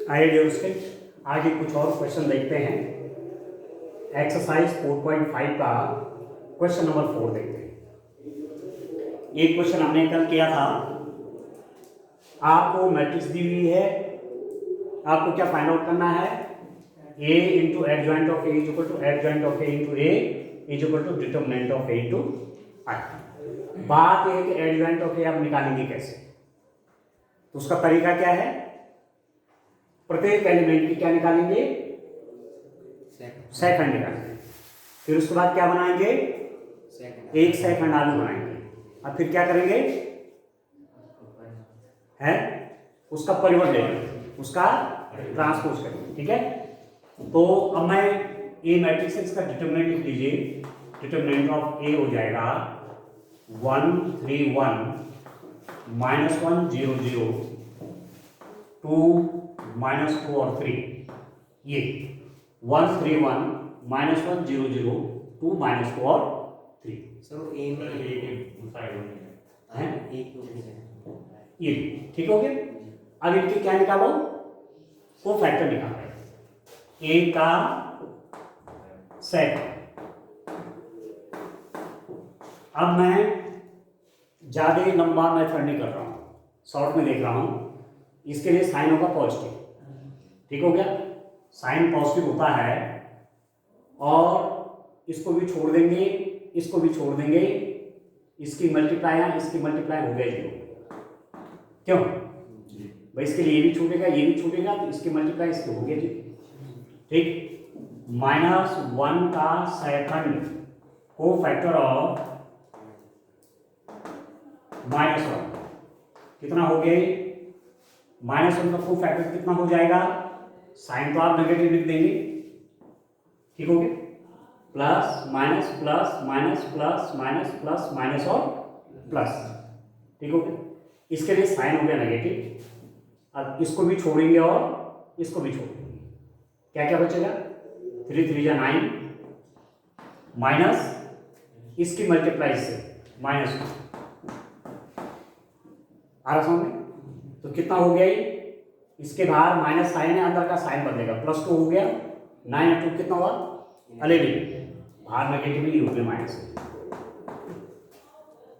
आइए dear student, आगे कुछ और क्वेश्चन देखते हैं। एक्सरसाइज 4.5 का क्वेश्चन नंबर 4 देखते हैं। एक क्वेश्चन हमने कल किया था। आपको मैट्रिक्स दी हुई है, आपको क्या फाइंड आउट करना है? a into adjoint of a is equal to adjoint of a into a is equal to determinant of a into i। बात यह है कि एडजॉइंट ऑफ a आप निकालेंगे कैसे? तो उसका तरीका क्या है? प्रत्येक एलिमेंट की क्या निकालेंगे? सेकंड निकालेंगे। फिर उसके बाद क्या बनाएंगे? एक सेकंड आलू बनाएंगे। अब फिर क्या करेंगे? है उसका परिवर्त लेंगे, उसका ट्रांसपोज करेंगे। ठीक है, तो अब मैं ए मैट्रिक्स है, इसका डिटरमिनेंट लिख लीजिए। डिटरमिनेंट ऑफ ए हो जाएगा 1 3 1 -1 0 0 2 -2 और 3। ये 1 3 1 -1 0 0 2 -2 और 3। सर ए में हैं एक ये ठीक हो गया। अब इनके क्या निकालो? को फैक्टर निकालो। ए का सेकंड। अब मैं ज्यादा लंबा मेथड नहीं कर रहा हूं, शॉर्ट में देख रहा हूं। इसके लिए साइन होगा पॉजिटिव। ठीक हो गया, साइन पॉजिटिव होता है और इसको भी छोड़ देंगे, इसको भी छोड़ देंगे। इसकी मल्टीप्लाई है, इसकी मल्टीप्लाई हो गया 0। क्यों भाई? इसके लिए ये भी छूटेगा, ये भी छूटेगा, तो इसकी मल्टीप्लाई इसको हो गया जी। ठीक, -1 का सेकंड को फैक्टर ऑफ -1 कितना हो गया? -1 का को फैक्टर कितना हो जाएगा? साइन तो आप नेगेटिव लिख देंगे। ठीक हो गया, plus minus plus minus plus minus plus minus और प्लस। ठीक हो गया, इसके लिए साइन हो गया नेगेटिव। अब इसको भी छोड़ेंगे और इसको भी छोड़ेंगे। क्या क्या बचेगा? 3 3 जा 9 माइनस इसकी मल्टीप्लाई से -2 आ रहा समझ में? तो कितना हो गया ये? इसके बाहर माइनस साइन है, अंदर का साइन बदलेगा, +2 हो गया। 9 और 2 कितना हुआ? 11। बाहर नेगेटिव ही हो गया माइनस।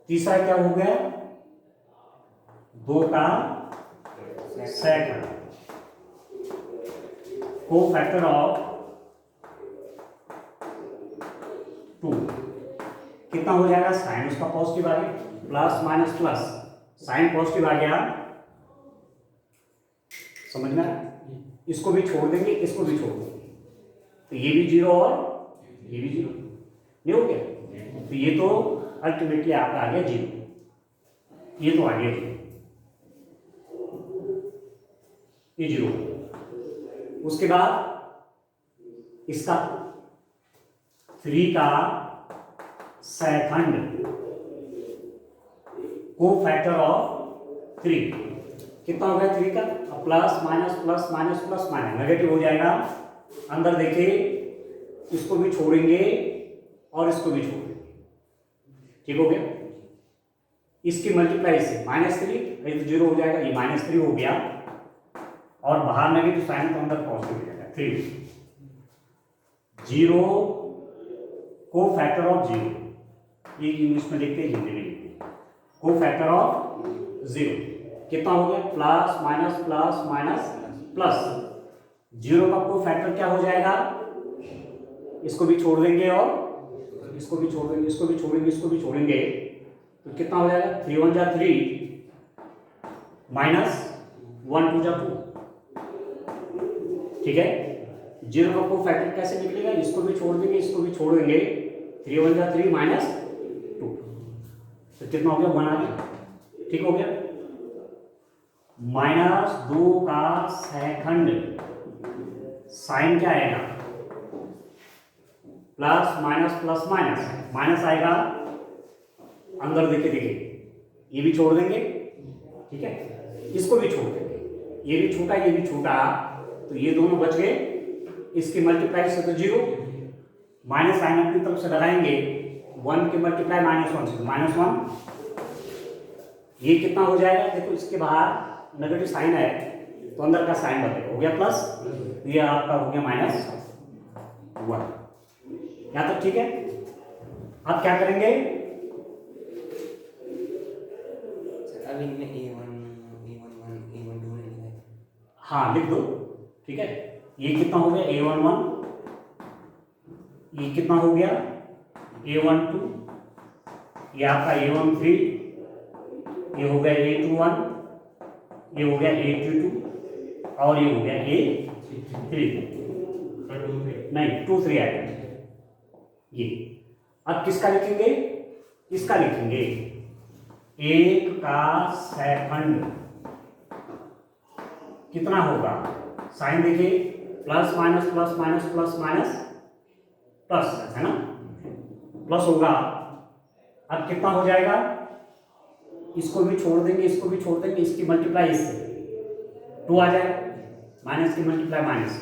तीसरा क्या हो गया? 2 का सेकंड को फैक्टर ऑफ 2 कितना हो जाएगा? साइन उसका पॉजिटिव आ गया, plus minus plus, sign positive आ गया। समझ में आया? इसको भी छोड़ देंगे, इसको भी छोड़ देंगे, तो ये भी 0 और ये भी 0 नहीं हो गया। तो ये तो अल्टीमेटली आपका आ गया 0। ये तो आ गया 0, ये 0। उसके बाद इसका 3 का सेकंड को फैक्टर ऑफ 3 कितना हो गया? 3 का plus minus plus minus plus minus negative हो जाएगा। अंदर देखिए, इसको भी छोड़ेंगे और इसको भी छोड़ेंगे। ठीक हो गया, इसकी मल्टीप्लाई से -3, ये तो 0 हो जाएगा, ये -3 हो गया और बाहर नेगेटिव साइन तो अंदर पॉजिटिव हो जाएगा। 3 0 को फैक्टर ऑफ 0, ये इंग्लिश में लिखते हैं, हिंदी में लिखते हैं। को फैक्टर ऑफ 0 कितना हो गया? Plus minus plus minus plus. 0 का को फैक्टर क्या हो जाएगा? इसको भी छोड़ देंगे और इसको भी छोड़ देंगे, इसको भी छोड़ेंगे, इसको भी छोड़ेंगे, तो कितना हो जाएगा? 3 1 जा 3 माइनस 1 2 जा 2। ठीक है, 0 का को फैक्टर कैसे निकलेगा? इसको भी छोड़ देंगे, इसको भी छोड़ देंगे, 3 1 जा 3 -2, तो कितना हो गया? 1 आ गया। ठीक हो गया, -2 का सेकंड साइन क्या आएगा? Plus minus plus minus, minus आएगा। अंदर देखिए देखिए, ये भी छोड़ देंगे। ठीक है, इसको भी छोड़ देंगे, ये भी छूटा, ये भी छूटा, तो ये दोनों बच गए। इसकी मल्टीप्लाई से तो 0, माइनस साइन अपनी तरफ से लगाएंगे, 1 की मल्टीप्लाई -1 से -1। ये कितना हो जाएगा? देखो इसके बाहर नेगेटिव साइन है, तो अंदर का साइन बदलेगा, हो गया प्लस, ये आपका हो गया -1। यहाँ तक ठीक है। अब क्या करेंगे, अब इनमें A1 A11 A12 लिखा है। हाँ लिख दो, ठीक है। ये कितना हो गया A11, ये कितना हो गया A12, ये आपका A13, ये हो गया A21, ये हो गया A22 और ये हो गया A32, नहीं 2 3 आएगा ये। अब किसका लिखेंगे, इसका लिखेंगे, एक का सेकंड कितना होगा, साइन देखिए plus minus plus minus plus minus plus, है ना, प्लस होगा। अब कितना हो जाएगा, इसको भी छोड़ देंगे, इसको भी छोड़ देंगे, इसकी मल्टीप्लाई इससे 2 आ जाएगा, माइनस की मल्टीप्लाई माइनस,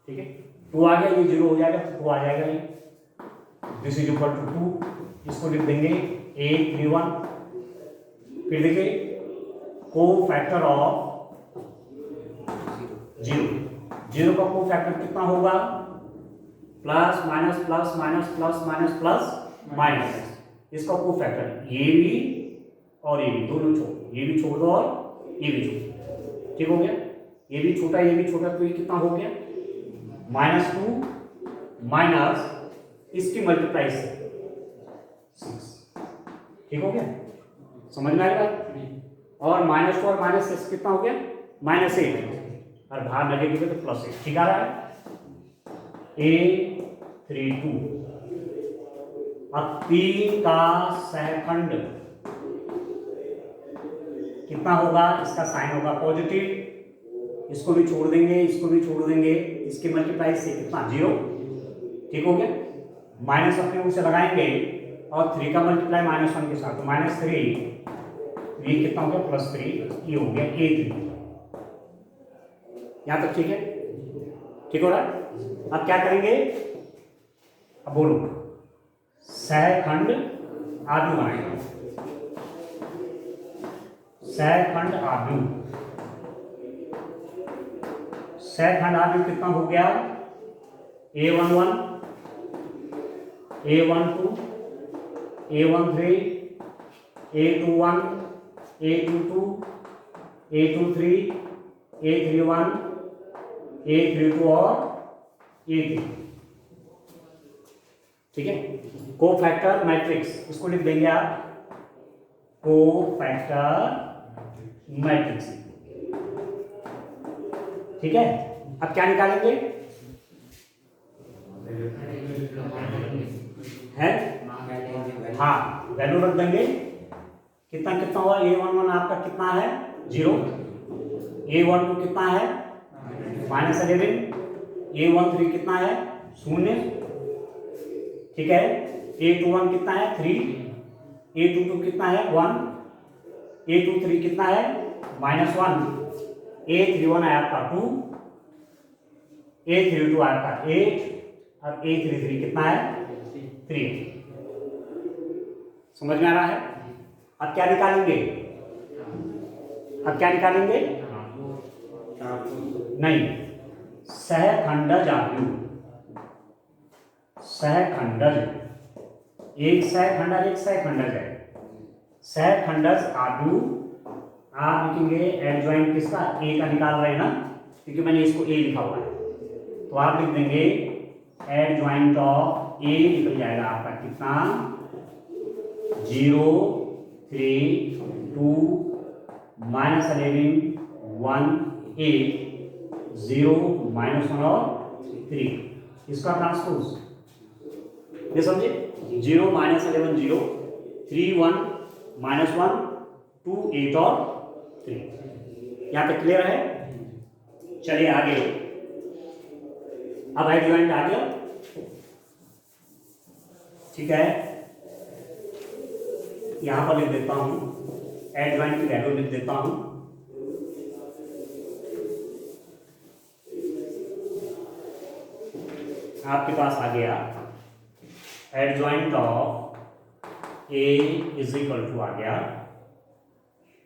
ठीक है। 2 आ गया, ये 0 हो जाएगा, तो 2 आ जाएगा ये, दिस इज इक्वल टू 2, इसको लिख देंगे 831। फिर देखिए को फैक्टर ऑफ 0 का को फैक्टर कितना होगा, plus minus plus minus plus minus plus minus, इसका को फैक्टर ये भी और ये भी दोनों छोड़, ये भी छोड़ दो और ये भी छोड़, ठीक हो गया। ये भी छोटा ये भी छोटा, तो ये कितना हो गया -2 माइनस इसकी मल्टीप्लाई से 6, ठीक हो गया, समझ में आएगा। और -2 और -6 कितना हो गया -8, और बाहर नेगेटिव है तो +8, ठीक आ रहा है। A32, अब 3 का सेकंड कितना होगा, इसका साइन होगा पॉजिटिव, इसको भी छोड़ देंगे, इसको भी छोड़ देंगे, इसकी मल्टीप्लाई से कितना 0, ठीक हो गया। माइनस अपने मुंह से लगाएंगे और 3 का मल्टीप्लाई -1 के साथ, तो -3, ये कितना हो गया +3, ये हो गया A3। यहां तक ठीक है, ठीक हो रहा है। अब क्या करेंगे, अब बोलो, सहखंड आव्यूह बनाएंगे, सहखंड आव्यूह। सहखंड आव्यूह कितना हो गया, A11 A12 A13 A21 A22 A23 A31 A32 और A3, ठीक है। को फैक्टर मैट्रिक्स, इसको लिख देंगे आप को फैक्टर मैट्रिक्स, ठीक है। अब क्या निकालेंगे, है हाँ वैल्यू रख देंगे, कितना कितना हुआ, A11 आपका कितना है 0, A12 कितना है -11, A13 कितना है 0, ठीक है। A21 कितना है 3, A22 कितना है 1, A23 कितना है -1, A31 आया आपका 2, A32 आया आपका 8 और A33 कितना है 3। समझ में आ रहा है। अब क्या निकालेंगे, अब क्या निकालेंगे, नहीं, सहखंडज आव्यूह, सहखंडज, एक सहखंडज एक सहखंडज है, सहखंडज आव्यूह। आप लिखेंगे एडजॉइंट किसका, ए का निकाल रहे हैं ना, क्योंकि मैंने इसको ए लिखा हुआ है, तो आप लिख देंगे एडजॉइंट ऑफ ए, निकल जाएगा आपका कितना 0 3 2 -11 1 8 0 -1 और 3, इसका ट्रांसपोज ये समझे, 0 -11 0 3 1 -1 2 8 और 3। यहाँ पे क्लियर है। चलिए आगे, अब एडजॉइंट आ गया, ठीक है। यहां पर लिख देता हूं, एडजॉइंट की वैल्यू लिख देता हूं, आपके पास आ गया adjoint of A is equal to, आ गया,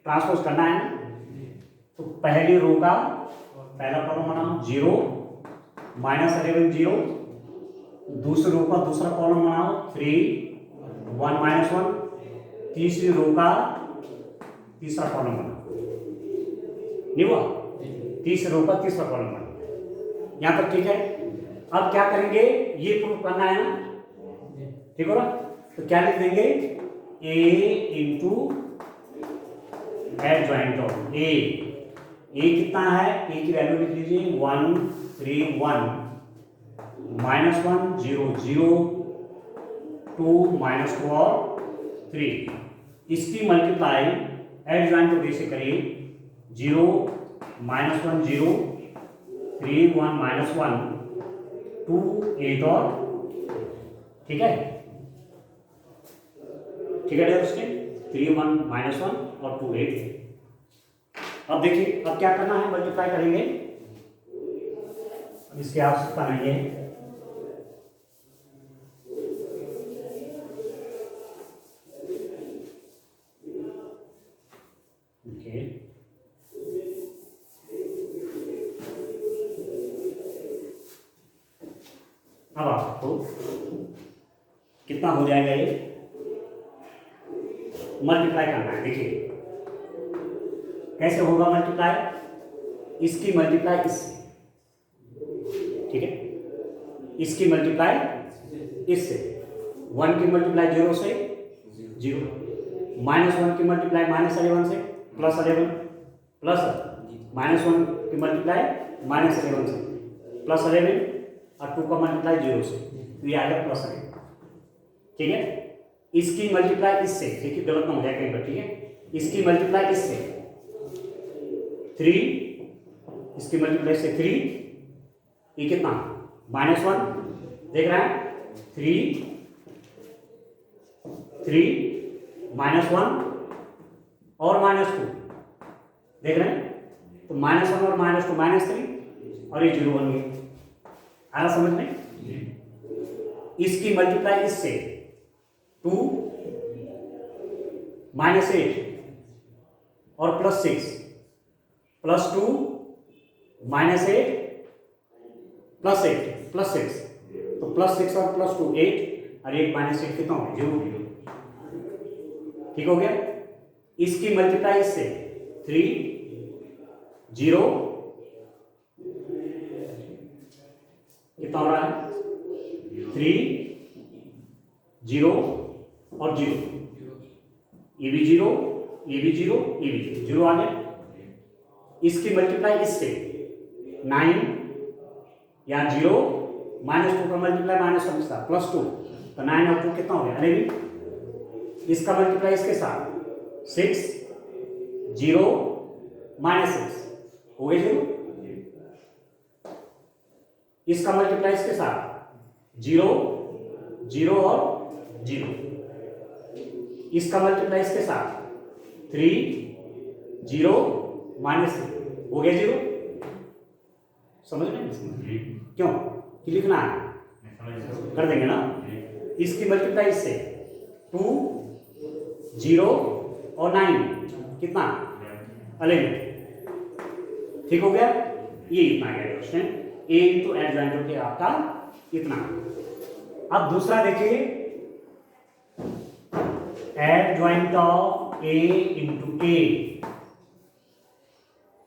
ट्रांसपोज करना है ना, तो पहली रो का पहला कॉलम बनाओ 0 -11 0, दूसरी रो का दूसरा कॉलम बनाओ 3 1 -1, तीसरी रो का तीसरा कॉलम बनाओ, नहीं हुआ? तीसरी रो का तीसरा कॉलम बनाओ। यहां तक ठीक है। अब क्या करेंगे, ये प्रूफ करना है ना, ठीक हो रहा? तो क्या लिख देंगे, a इंटू एडजॉइंट ऑफ ए कितना है, a की वैल्यू लिख लीजिए 1 3 1 -1 0 0 2 -2 और 3, इसकी मल्टीप्लाई एडजॉइंट ऑफ ए से करिए 0 -1 0 3 1 -1 2 8 और, ठीक है? ठीक है उसके 3 1 -1 और 2 8। अब देखिए अब क्या करना है, मल्टीप्लाई करेंगे, इसकी आवश्यकता नहीं है। अब आपको कितना हो जाएगा, ये मल्टीप्लाई करना है। देखिए कैसे होगा मल्टीप्लाई, इसकी मल्टीप्लाई इससे, ठीक है? इसकी मल्टीप्लाई इससे, 1 की मल्टीप्लाई 0 से 0, -1 की मल्टीप्लाई -11 से +11, प्लस -1 की मल्टीप्लाई -11 से +11 और 2 का मल्टीप्लाई 0 से, तो ये आ गया +11, ठीक है? इसकी मल्टीप्लाई इससे, देखिए गलत ना हो जाए कहीं पर, ठीक है? इसकी मल्टीप्लाई इससे 3, इसकी मल्टीप्लाई से 3, ये कितना -1 देख रहे हैं, 3 3 -1 और -2 देख रहे हैं, तो -1 और -2 -3 और ये 0 बन गया। आ रहा समझ में? इसकी मल्टीप्लाई इससे 2 -8 और +6 +2 -8 +8 +6, तो +6 और +2 8 और 1 -8 कितना हो गया, 0। ठीक हो गया। इसकी मल्टीप्लाई इससे 3 0 कितना हो रहा है, 3 0 और 0, ये भी 0 ये भी 0 ये भी 0 आ गया। इसकी मल्टीप्लाई इससे 9 या 0 -2 का मल्टीप्लाई -1 था +2, तो 9 और 2 कितना हो गया 11। इसका मल्टीप्लाई इसके साथ 6 0 -6 हो गए 0। इसका मल्टीप्लाई इसके साथ 0 0 और 0। इसका मल्टीप्लाई इसके साथ 3 0 -3 हो गया 0। समझ रहे क्यों कि लिखना है, कर देंगे ना। इसकी मल्टीप्लाई इससे 2 0 और 9 कितना 11। ठीक हो गया, ये इतना गया क्वेश्चन ए इंटू एडजॉइंट के आपका इतना। अब दूसरा देखिए, adjoint of A into A,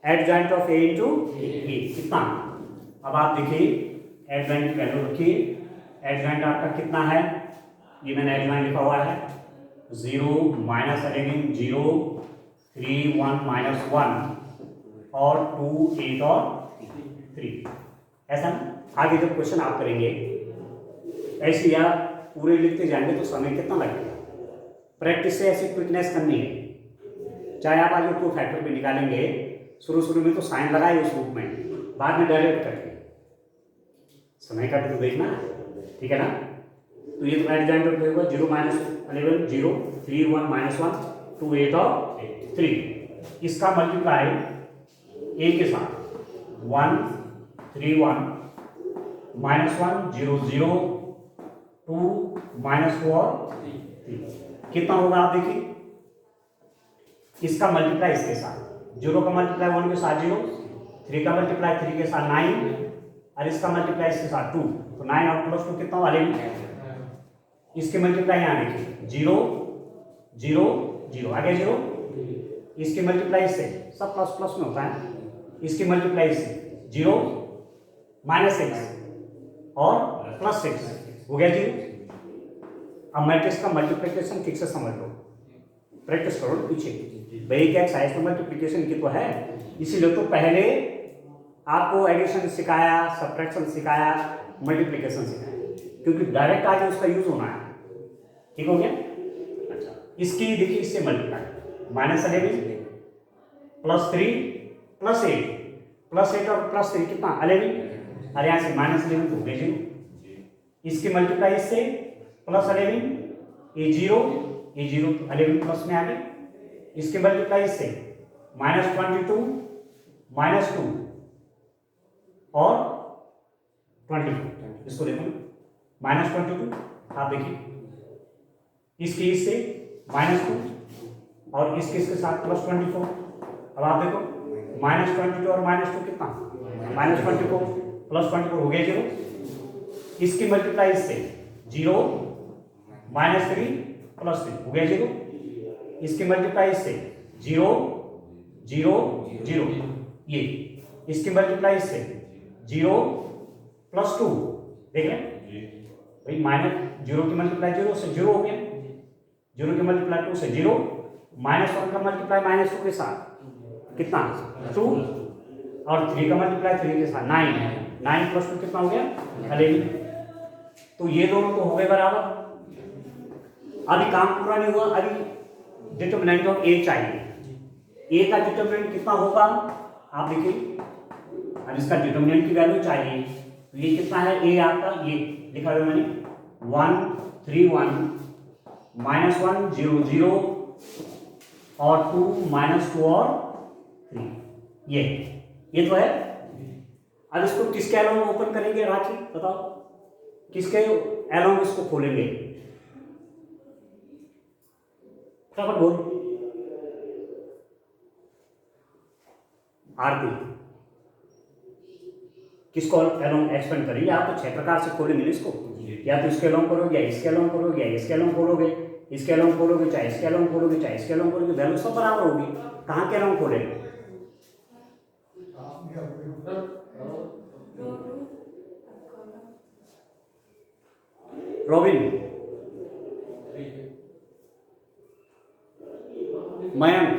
adjoint of A into A कितना। अब आप देखिए एडजॉइंट की वैल्यू रखिए, एडजॉइंट आपका कितना है, ये मैंने एडजॉइंट लिखा हुआ है 0 -11 0 3 1 -1 और 2 8 और 3, ऐसा ना। आगे जब क्वेश्चन आप करेंगे ऐसे आप पूरे लिखते जाएंगे तो समय कितना लगेगा। प्रैक्टिस से ऐसी क्विकनेस करनी है। चाहे आप आगे 2 फैक्टर पे निकालेंगे, शुरू में तो साइन लगाए उस रूप में, बाद में डायरेक्ट करके समय का भी तो देखना है, ठीक है ना। तो ये तो एडजॉइंट होगा 0 -11 0 3 1 -1 2 8 और 3। इसका मल्टीप्लाई ए के साथ 1 3 1 -1 0 0 2 -2 और 3 कितना होगा आप देखिए। इसका मल्टीप्लाई इसके साथ 0 का मल्टीप्लाई 1 के साथ 0, 3 का मल्टीप्लाई 3 के साथ 9 और इसका मल्टीप्लाई इसके साथ 2, तो 9 और प्लस 2 कितना वाले इसके मल्टीप्लाई यहाँ देखिए 0 0 0 आगे 0, इसके मल्टीप्लाई से सब प्लस प्लस में होता है, इसके मल्टीप्लाई से 0 -6 और +6 हो गया 0। अब मैट्रिक्स का मल्टीप्लिकेशन ठीक से समझ लो, प्रैक्टिस करो पीछे भाई क्या एक्सरसाइज तो मल्टीप्लिकेशन की तो है, इसीलिए तो पहले आपको एडिशन सिखाया, सब्ट्रैक्शन सिखाया, मल्टीप्लिकेशन सिखाया, क्योंकि डायरेक्ट आगे उसका यूज होना है। ठीक हो गया। अच्छा इसकी देखिए इससे मल्टीप्लाई -11 +3 +8 और +3 कितना 11, और यहाँ से -11 हो गया 0, इसकी मल्टीप्लाई इससे +11 ये 0 11 प्लस में आ गए, इसके मल्टीप्लाई इससे -22 -2 और 22, इसको देखो -22 आप देखिए, इसके इससे -2 और इसके साथ +24। अब आप देखो -22 और -2 कितना -24 +24 हो गया 0, इसकी मल्टीप्लाई इससे 0 -3 +3 हो गया 0, इसकी मल्टीप्लाई इससे 0 0 0 ये, इसकी मल्टीप्लाई इससे 0 +2 देख रहे भाई, -0 की मल्टीप्लाई 0 से 0 हो गया, 0 की मल्टीप्लाई 2 से 0, -1 का मल्टीप्लाई -2 के साथ कितना 2 और 3 का मल्टीप्लाई 3 के साथ 9 + 2 कितना हो गया 11। तो ये दोनों तो हो गए बराबर। अभी काम पूरा नहीं हुआ, अभी डिटरमिनेंट ऑफ ए चाहिए। ए का डिटरमिनेंट कितना होगा आप देखिए, और इसका डिटरमिनेंट की वैल्यू चाहिए, तो ये कितना है ए आपका, ये लिखा हुआ मैंने 1 3 1 -1 0 0 और 2 -2 और 3, ये तो है। अब इसको किसके अलोंग ओपन करेंगे राखी बताओ, किसके अलोंग इसको खोलेंगे फटाफट बोल। आरती किसको अलोंग एक्सपेंड करेंगे, आप तो 6 प्रकार से खोलेंगे इसको, या तो इसके अलोंग करोगे, या इसके अलोंग करोगे, या इसके अलोंग खोलोगे, इसके अलोंग खोलोगे, चाहे इसके अलोंग खोलोगे, चाहे इसके अलोंग खोलोगे, वैल्यू सब बराबर होगी। कहाँ के अलोंग खोलेंगे रॉबिन, मयंक,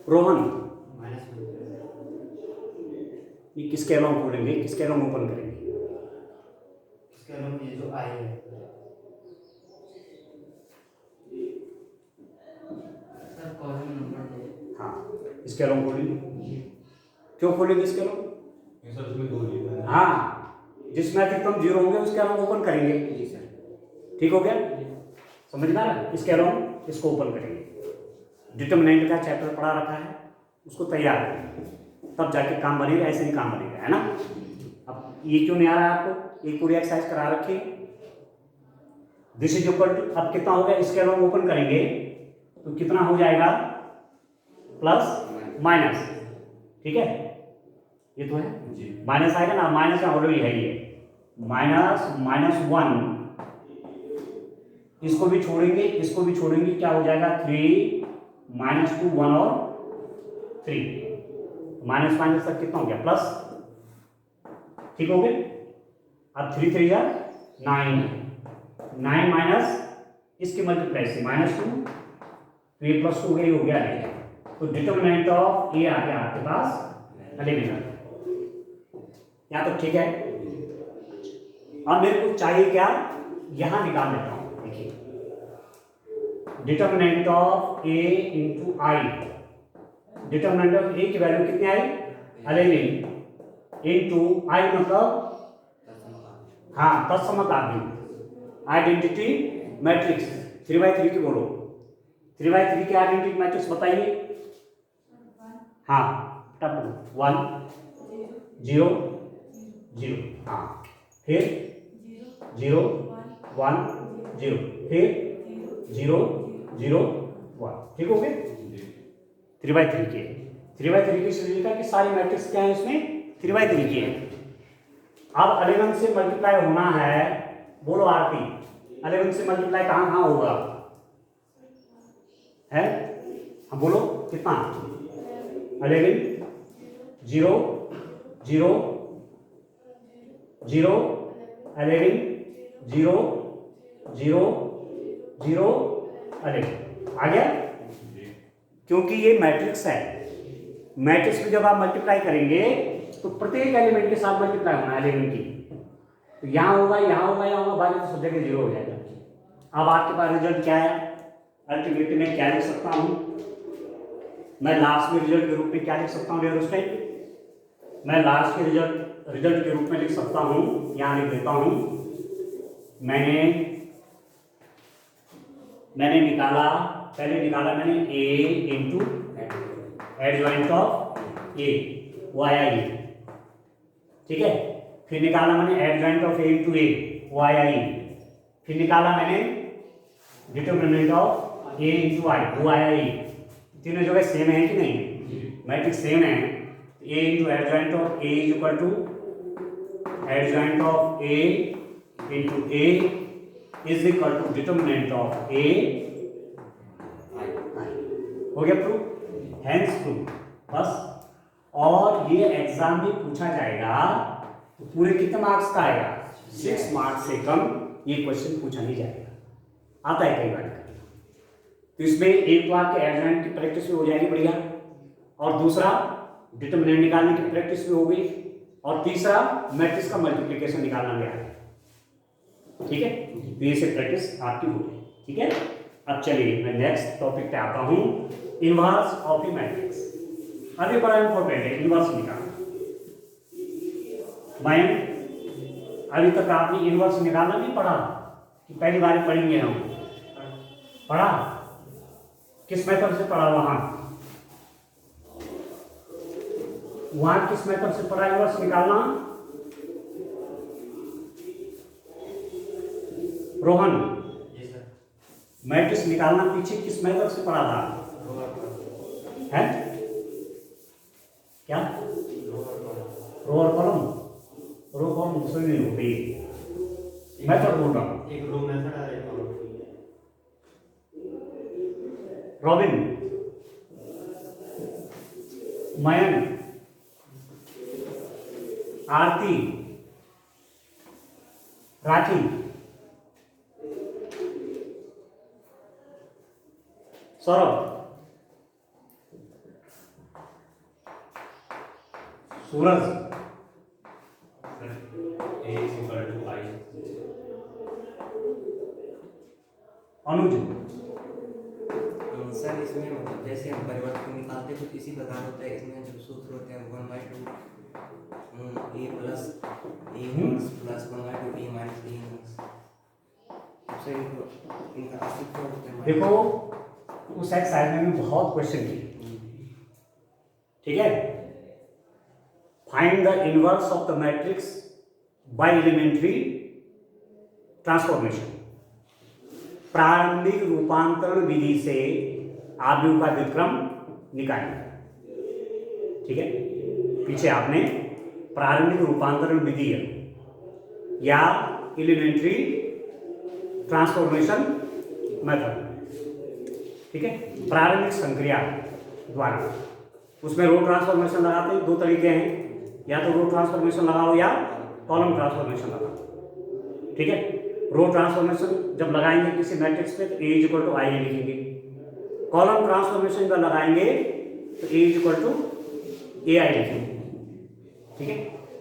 रोहन, ये किसके अलाउंग खोलेंगे, किसके अलाउंग ओपन करेंगे, इसके अलावा ये जो आई है सर कॉलम नंबर 2, हाँ इसके अलाउंग खोलेंगे। क्यों खोलेंगे इसके अलाउंग, हाँ जिसमें अधिकतम 0 होंगे उसके अलाउंग ओपन करेंगे। जी सर। ठीक हो गया, समझ में आ रहा है। इसके अलाउंग इसको ओपन करेंगे, डिटरमिनेंट का चैप्टर पढ़ा रखा है, उसको तैयार करेंगे, तब जाके काम बनेगा, ऐसे नहीं काम बनेगा, है ना। अब ये क्यों नहीं आ रहा है आपको, एक पूरी एक्सरसाइज करा रखी, दिस इज इक्वल टू, अब कितना हो गया, इसके अलावा ओपन करेंगे तो कितना हो जाएगा प्लस माइनस, ठीक है ये तो है माइनस आएगा ना, माइनस ऑलरेडी है ये -1, इसको भी छोड़ेंगे, इसको भी छोड़ेंगे, क्या हो जाएगा 3 -2 1 और 3, माइनस माइनस तक कितना हो गया प्लस, ठीक हो गया। अब 3 3 9 माइनस इसके मल्टीप्लाई से -2, तो ये +2 हो गया नहीं, तो डिटरमिनेंट ऑफ ए आ गया आपके पास 11। यहाँ तक ठीक है। अब मेरे को चाहिए क्या, यहां निकाल लेता हूं, देखिए determinant of A into I, determinant of A की वैल्यू कितनी आई 11 इंटू आई मतलब हाँ तत्समक आइडेंटिटी मैट्रिक्स 3x3 की बोलो, 3x3 की आइडेंटिटी मैट्रिक्स बताइए। हाँ टप 1 0 0, हाँ फिर 0 1 0, फिर 0 0 1, ठीक हो गया। 3/3 के 3/3 की सीरीज का कि सारी मैट्रिक्स क्या है इसमें 3/3 की है। अब 11 से मल्टीप्लाई होना है, बोलो आरती 11 से मल्टीप्लाई कहाँ कहाँ होगा है, हम बोलो कितना 11 0 0 0 11 0 0 0 11 आ गया। क्योंकि ये मैट्रिक्स है, मैट्रिक्स में जब आप मल्टीप्लाई करेंगे तो प्रत्येक एलिमेंट के साथ मल्टीप्लाई होना है 11 की, तो यहाँ होगा यहाँ होगा यहाँ होगा, बाकी तो सब जगह 0 हो जाएगा। अब आपके पास रिजल्ट क्या है, अल्टीमेटली मैं क्या लिख सकता हूँ, मैं लास्ट में रिजल्ट के रूप में क्या लिख सकता हूँ डियर स्टूडेंट, मैं लास्ट के रिजल्ट के रूप में लिख सकता हूँ, यहाँ लिख देता हूँ, मैंने निकाला, पहले निकाला मैंने a into adjoint of a वो आया ये, ठीक है। फिर निकाला मैंने adjoint of a into a वो आया ये, फिर निकाला मैंने determinant of a into i वो आया ये। तीनों जगह सेम है कि नहीं, मैट्रिक्स सेम है। a into adjoint of a is equal to adjoint of a into a is equal to determinant of a, हो गया प्रूफ, हैंस प्रूफ बस। और ये एग्जाम में पूछा जाएगा तो पूरे कितने मार्क्स का आएगा, 6 मार्क्स से कम ये क्वेश्चन पूछा नहीं जाएगा, आता है कई बार। तो इसमें एक तो आपके एडजॉइंट की प्रैक्टिस भी हो जाएगी बढ़िया, और दूसरा डिटरमिनेंट निकालने की प्रैक्टिस भी होगी, और तीसरा मैट्रिक्स का मल्टीप्लिकेशन निकालना भी आएगा, ठीक है। तो ये से प्रैक्टिस आपकी होगी, ठीक है। अब चलिए मैं नेक्स्ट टॉपिक पे आता हूँ, इनवर्स ऑफ ए मैट्रिक्स। अभी बड़ा इंपॉर्टेंट है इनवर्स निकालना। मैं अभी तक आपने इनवर्स निकालना नहीं पढ़ा कि पहली बार पढ़ेंगे हम, पढ़ा किस मेथड से पढ़ा, वहां किस मेथड से पढ़ा इनवर्स निकालना, रोहन मैट्रिक्स निकालना पीछे किस मेथड से पढ़ा था, है क्या, रो और कॉलम, रो कॉलम दूसरे नहीं होती, मेथड बोल रहा हूं, एक रो मेथड है, एक कॉलम। रॉबिन, मयन, आरती, राखी, सौरभ, सूरज, अनुज। सर इसमें मतलब जैसे हम परिवर्तन निकालते हैं तो इसी प्रकार होता है, इसमें जो सूत्र होते हैं 1/2 a plus a inverse plus 1/2 a minus a inverse, सबसे इनका अस्तित्व होता है। देखो उस एक्सरसाइज में बहुत क्वेश्चन किए, ठीक है। Find the inverse of the matrix by elementary transformation, प्रारंभिक रूपांतरण विधि से आव्यूह का व्युत्क्रम निकालें, ठीक है। पीछे आपने प्रारंभिक रूपांतरण विधि या एलिमेंट्री ट्रांसफॉर्मेशन मेथड, ठीक है, प्रारंभिक संक्रिया द्वारा, उसमें रो ट्रांसफॉर्मेशन लगाते हैं, दो तरीके हैं, या तो रो ट्रांसफॉर्मेशन लगाओ या कॉलम ट्रांसफॉर्मेशन लगाओ, ठीक है। रो ट्रांसफॉर्मेशन जब लगाएंगे किसी मैट्रिक्स पे तो a इज इक्वल टू आई लिखेंगे, कॉलम ट्रांसफॉर्मेशन जब लगाएंगे तो a इज इक्वल टू ए आई लिखेंगे, ठीक है।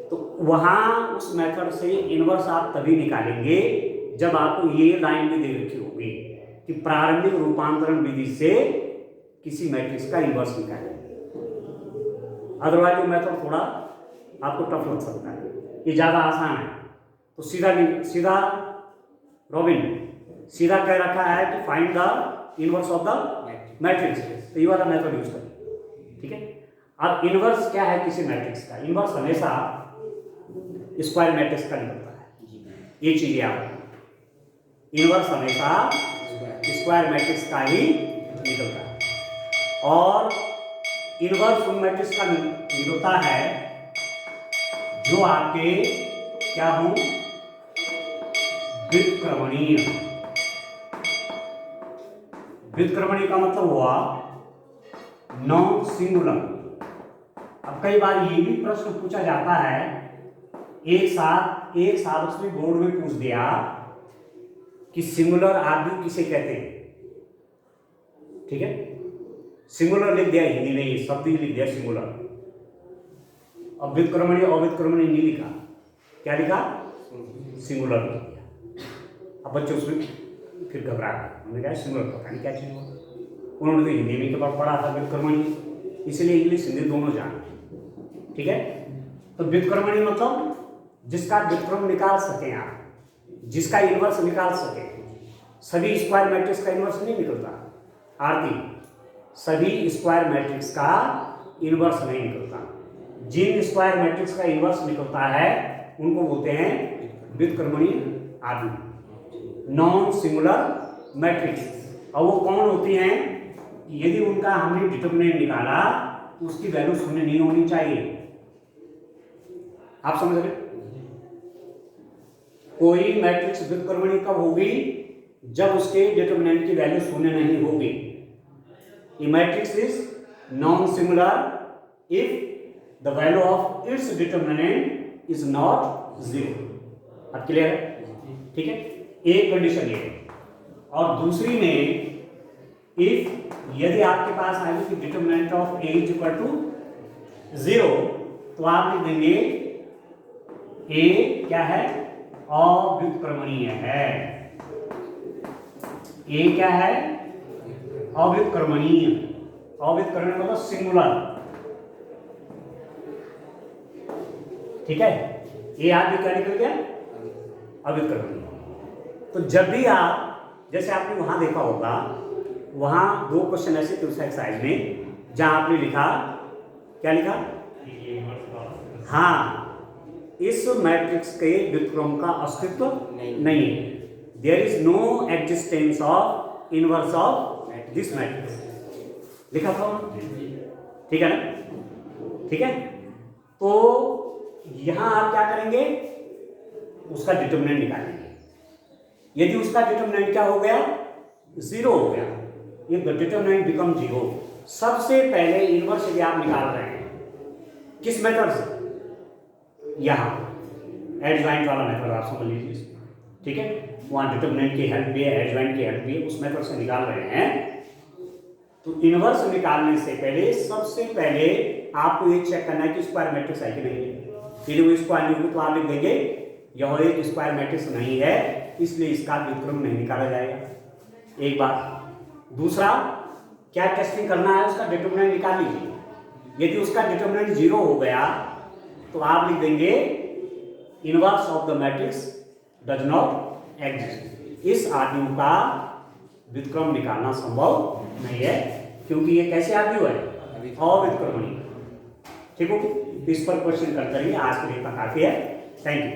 तो वहाँ उस मेथड से इनवर्स आप तभी निकालेंगे जब आपको ये लाइन भी दे रखी होगी कि प्रारंभिक रूपांतरण विधि से किसी मैट्रिक्स का इनवर्स निकालें, अदरवाइज वो मेथड थोड़ा आपको टफ लग सकता है, ये ज़्यादा आसान है। तो सीधा रॉबिन सीधा कह रखा है कि find the inverse of the matrix, तो ये वाला मेथड यूज करें, ठीक है। अब इनवर्स क्या है किसी मैट्रिक्स का, इनवर्स हमेशा स्क्वायर मैट्रिक्स का निकलता है, ये चीज याद रखना, इनवर्स हमेशा स्क्वायर मैट्रिक्स का ही निकलता है। और इनवर्स उन मैट्रिक्स का निकलता है जो आपके क्या हो, व्युत्क्रमणीय। व्युत्क्रमणीय का मतलब हुआ नॉन सिंगुलर। अब कई बार ये भी प्रश्न पूछा जाता है, एक साथ उसमें बोर्ड में पूछ दिया कि सिंगुलर आर्ग्यू किसे कहते हैं, ठीक है, सिंगुलर लिख दिया हिंदी में, ये शब्द ही लिख दिया सिंगुलर। अब व्युत्क्रमणीय अव्युत्क्रमणीय नहीं लिखा, क्या लिखा, सिंगुलर लिख दिया। अब बच्चे उसमें फिर घबरा गए, उन्होंने कहा सिंगुलर पता नहीं क्या चीज हुआ, उन्होंने तो हिंदी में केवल पढ़ा था व्युत्क्रमणीय, इसलिए इंग्लिश हिंदी दोनों जानते, ठीक है। तो व्युत्क्रमणीय मतलब जिसका व्युत्क्रम निकाल सके आप, जिसका इनवर्स निकाल सके। सभी स्क्वायर मैट्रिक्स का इनवर्स नहीं निकलता आरती, सभी स्क्वायर मैट्रिक्स का इनवर्स नहीं निकलता। जिन स्क्वायर मैट्रिक्स का इनवर्स निकलता है उनको बोलते हैं व्युत्क्रमणीय आर्ग्यू, नॉन सिंगुलर मैट्रिक्स। और वो कौन होती हैं, यदि उनका हमने डिटरमिनेंट निकाला तो उसकी वैल्यू शून्य नहीं होनी चाहिए। आप समझ रहे, कोई मैट्रिक्स व्युत्क्रमणीय कब होगी, जब उसके डिटरमिनेंट की वैल्यू शून्य नहीं होगी। A matrix is non singular if the value of its determinant is not zero. अब क्लियर है, ठीक है, एक कंडीशन ये है। और दूसरी में इफ यदि आपके पास आएगी कि determinant of A is equal to 0, तो आप लिख देंगे ए क्या है, अव्युत्क्रमणीय है। ए क्या है, अव्युत्क्रमणीय। अव्युत्क्रमणीय मतलब सिंगुलर, ठीक है। ए आप भी क्या निकल गया, अव्युत्क्रमणीय। तो जब भी आप, जैसे आपने वहां देखा होगा, वहां 2 क्वेश्चन ऐसे थे उस एक्सरसाइज में जहां आपने लिखा, क्या लिखा, हाँ, इस मैट्रिक्स के व्युत्क्रम का अस्तित्व नहीं है, there is no existence of inverse of this matrix, लिखा था, ठीक है ना, ठीक है। तो यहां आप क्या करेंगे, उसका डिटरमिनेंट निकालेंगे। यदि उसका डिटरमिनेंट क्या हो गया, 0 हो गया, इफ द डिटरमिनेंट बिकम 0, सबसे पहले इनवर्स यदि आप निकाल रहे हैं किस मेथड से, यहां एडजॉइंट वाला मेथड आप समझ लीजिए, ठीक है, वहां डिटरमिनेंट की हेल्प भी है, एडजॉइंट की हेल्प भी है, उस मेथड से निकाल रहे हैं। तो इनवर्स निकालने से पहले सबसे पहले आपको ये चेक करना है कि स्क्वायर मैट्रिक्स है कि नहीं है। फिर वो स्क्वायर नहीं होगी तो आप लिख देंगे यह एक स्क्वायर मैट्रिक्स नहीं है, इसलिए इसका व्युत्क्रम नहीं निकाला जाएगा, एक बात। दूसरा, क्या टेस्टिंग करना है, उसका डिटरमिनेंट निकाल लीजिए। यदि उसका डिटरमिनेंट 0 हो गया तो आप लिख देंगे inverse of the matrix does not exist. इस आर्ग्यू का व्युत्क्रम निकालना संभव नहीं है, क्योंकि ये कैसे आर्ग्यू है, अव्युत्क्रमणीय, ठीक हो। इस पर क्वेश्चन करते रहिए, आज के लिए इतना काफी है, थैंक यू।